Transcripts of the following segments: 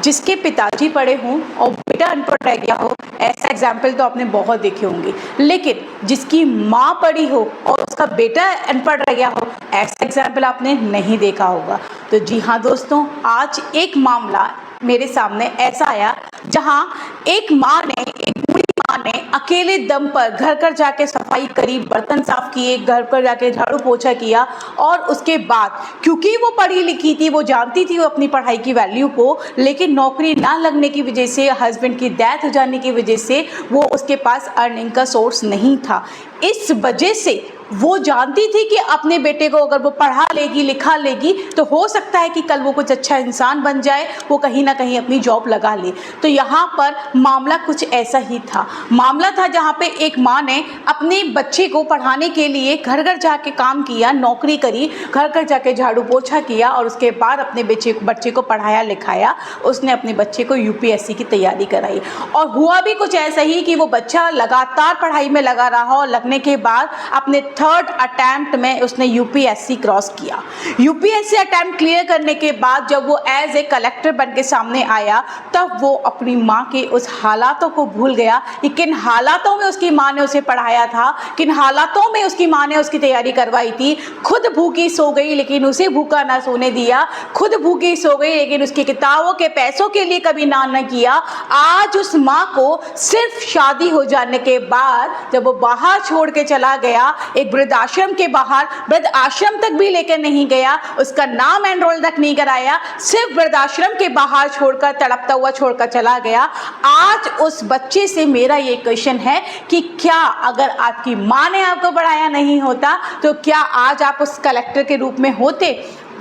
जिसके पिताजी पढ़े हों और बेटा अनपढ़ रह गया हो, ऐसा एग्जाम्पल तो आपने बहुत देखे होंगे। लेकिन जिसकी माँ पढ़ी हो और उसका बेटा अनपढ़ रह गया हो, ऐसा एग्जाम्पल आपने नहीं देखा होगा। तो जी हाँ दोस्तों, आज एक मामला मेरे सामने ऐसा आया जहाँ एक माँ ने, एक बूढ़ी माँ ने अकेले दम पर घर घर जाके सफाई करी, बर्तन साफ किए, घर पर जाके झाड़ू पोछा किया, और उसके बाद क्योंकि वो पढ़ी लिखी थी, वो जानती थी वो अपनी पढ़ाई की वैल्यू को, लेकिन नौकरी ना लगने की वजह से, हस्बैंड की डेथ हो जाने की वजह से वो उसके पास अर्निंग का सोर्स नहीं था। इस वजह से वो जानती थी कि अपने बेटे को अगर वो पढ़ा लेगी, लिखा लेगी, तो हो सकता है कि कल वो कुछ अच्छा इंसान बन जाए, वो कहीं ना कहीं अपनी जॉब लगा ले। तो यहाँ पर मामला कुछ ऐसा ही था। मामला था जहाँ पे एक माँ ने अपने बच्चे को पढ़ाने के लिए घर घर जाके काम किया, नौकरी करी, घर घर जाके झाड़ू पोछा किया, और उसके बाद अपने बच्चे को पढ़ाया लिखाया। उसने अपने बच्चे को यूपीएससी की तैयारी कराई, और हुआ भी कुछ ऐसा ही कि वो बच्चा लगातार पढ़ाई में लगा रहा, और लगने के बाद अपने थर्ड अटैम्प्ट में उसने यूपीएससी क्रॉस किया। यूपीएससी अटैम्प्ट क्लियर करने के बाद जब वो एज ए कलेक्टर बन के सामने आया, तब वो अपनी माँ के उस हालातों को भूल गया कि किन हालातों में उसकी माँ ने उसे पढ़ाया था, किन हालातों में उसकी माँ ने उसकी तैयारी करवाई थी। खुद भूखी सो गई लेकिन उसे भूखा ना सोने दिया, खुद भूखी सो गई लेकिन उसकी किताबों के पैसों के लिए कभी ना न किया। आज उस माँ को सिर्फ शादी हो जाने के बाद जब वो बाहर छोड़ के चला गया, एक वृद्धाश्रम के बाहर, वृद्ध आश्रम तक भी लेकर नहीं गया, उसका नाम एनरोल तक नहीं कराया, सिर्फ वृद्धाश्रम के बाहर छोड़कर, तड़पता हुआ छोड़कर चला गया। आज उस बच्चे से मेरा ये क्वेश्चन है कि क्या अगर आपकी माँ ने आपको पढ़ाया नहीं होता तो क्या आज आप उस कलेक्टर के रूप में होते?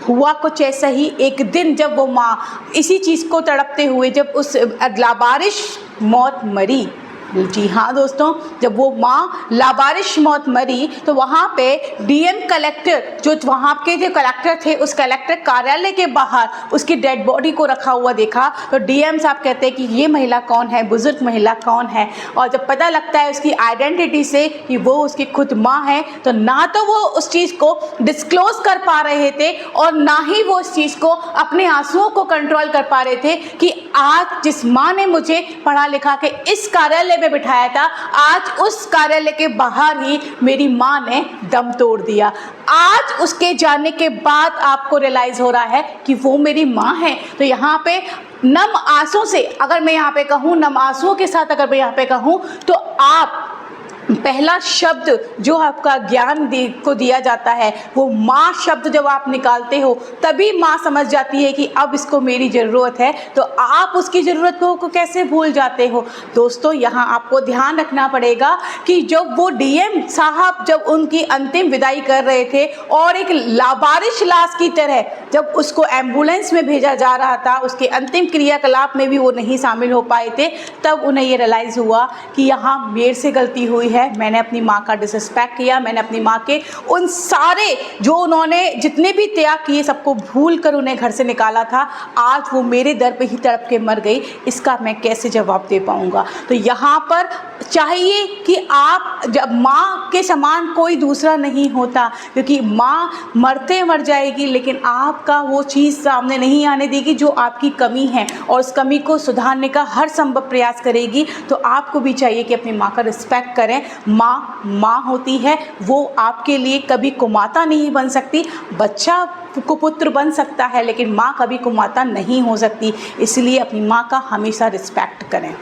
हुआ कुछ ऐसा ही। एक दिन जब वो माँ इसी चीज़ को तड़पते हुए जब उस लावारिश मौत मरी, जी हाँ दोस्तों, जब वो माँ लावारिश मौत मरी तो वहाँ पे डीएम कलेक्टर, जो वहाँ के जो कलेक्टर थे, उस कलेक्टर कार्यालय के बाहर उसकी डेड बॉडी को रखा हुआ देखा। तो डीएम साहब कहते हैं कि ये महिला कौन है, बुजुर्ग महिला कौन है, और जब पता लगता है उसकी आइडेंटिटी से कि वो उसकी खुद माँ है, तो ना तो वो उस चीज़ को डिस्क्लोज कर पा रहे थे और ना ही वो उस चीज़ को, अपने आंसुओं को कंट्रोल कर पा रहे थे कि आज जिस माँ ने मुझे पढ़ा लिखा के इस कार्यालय में बिठाया था, आज उस कार्यालय के बाहर ही मेरी माँ ने दम तोड़ दिया। आज उसके जाने के बाद आपको रियलाइज हो रहा है कि वो मेरी माँ है। तो यहाँ पे नम आंसुओं से, अगर मैं यहाँ पे कहूँ, नम आंसुओं के साथ अगर मैं यहाँ पे कहूँ, तो आप पहला शब्द जो आपका ज्ञान को दिया जाता है, वो माँ शब्द जब आप निकालते हो, तभी माँ समझ जाती है कि अब इसको मेरी ज़रूरत है। तो आप उसकी ज़रूरत को कैसे भूल जाते हो? दोस्तों, यहाँ आपको ध्यान रखना पड़ेगा कि जब वो डीएम साहब जब उनकी अंतिम विदाई कर रहे थे और एक लावारिश लाश की तरह जब उसको एम्बुलेंस में भेजा जा रहा था, उसके अंतिम क्रियाकलाप में भी वो नहीं शामिल हो पाए थे, तब उन्हें ये रियलाइज़ हुआ कि यहाँ मेरे से गलती हुई है, मैंने अपनी माँ का डिसरिस्पेक्ट किया, मैंने अपनी माँ के उन सारे जो उन्होंने जितने भी त्याग किए सबको भूल कर उन्हें घर से निकाला था, आज वो मेरे दर पे ही तड़प के मर गई, इसका मैं कैसे जवाब दे पाऊंगा? तो यहाँ पर चाहिए कि आप, जब माँ के समान कोई दूसरा नहीं होता, क्योंकि माँ मरते मर जाएगी लेकिन आपका वो चीज़ सामने नहीं आने देगी जो आपकी कमी है, और उस कमी को सुधारने का हर संभव प्रयास करेगी। तो आपको भी चाहिए कि अपनी माँ का रिस्पेक्ट करें। माँ माँ होती है, वो आपके लिए कभी कुमाता नहीं बन सकती। बच्चा कुपुत्र बन सकता है लेकिन माँ कभी कुमाता नहीं हो सकती, इसलिए अपनी माँ का हमेशा रिस्पेक्ट करें।